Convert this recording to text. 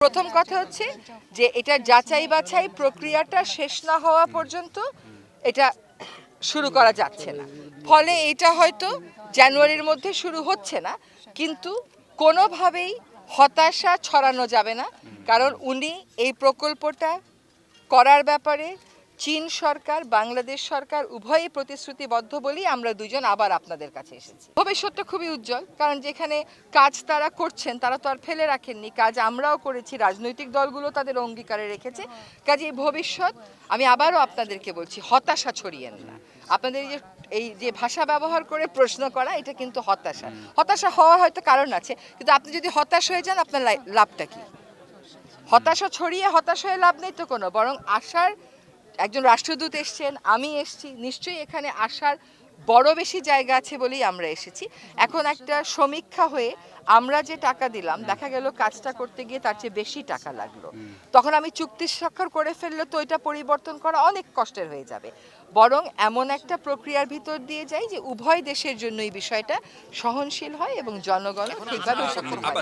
প্রথম কথা হচ্ছে যে এটা যাচাই বাছাই প্রক্রিয়াটা শেষ না হওয়া পর্যন্ত এটা শুরু করা যাচ্ছে না। ফলে এটা হয়তো জানুয়ারির মধ্যে শুরু হচ্ছে না, কিন্তু কোনোভাবেই হতাশা ছড়ানো যাবে না, কারণ উনি এই প্রকল্পটা করার ব্যাপারে চীন সরকার, বাংলাদেশ সরকার উভয়ই প্রতিশ্রুতিবদ্ধ বলেই আমরা দুজন আবার আপনাদের কাছে এসেছি। ভবিষ্যৎটা খুবই উজ্জ্বল, কারণ যেখানে কাজ তারা করছেন তারা তো আর ফেলে রাখেননি, কাজ আমরাও করেছি, রাজনৈতিক দলগুলো তাদের অঙ্গীকারে রেখেছে। কাজে ভবিষ্যৎ, আমি আবারও আপনাদেরকে বলছি, হতাশা ছড়িয়েন না। আপনাদের এই যে ভাষা ব্যবহার করে প্রশ্ন করা, এটা কিন্তু হতাশা হওয়ার হয়তো কারণ আছে, কিন্তু আপনি যদি হতাশ হয়ে যান আপনার লাভটা কি? হতাশা ছড়িয়ে হতাশ হয়ে লাভ নেই তো কোনো, বরং আশার একজন রাষ্ট্রদূত এসছেন, আমি এসছি, নিশ্চয়ই এখানে আসার বড় বেশি জায়গা আছে বলেই আমরা এসেছি। এখন একটা সমীক্ষা হয়ে আমরা যে টাকা দিলাম, দেখা গেল কাজটা করতে গিয়ে তার চেয়ে বেশি টাকা লাগলো, তখন আমি চুক্তি স্বাক্ষর করে ফেললে তো এটা পরিবর্তন করা অনেক কষ্টের হয়ে যাবে। বরং এমন একটা প্রক্রিয়ার ভিতর দিয়ে যাই যে উভয় দেশের জন্য এই বিষয়টা সহনশীল হয় এবং জনগণ ঠিকভাবে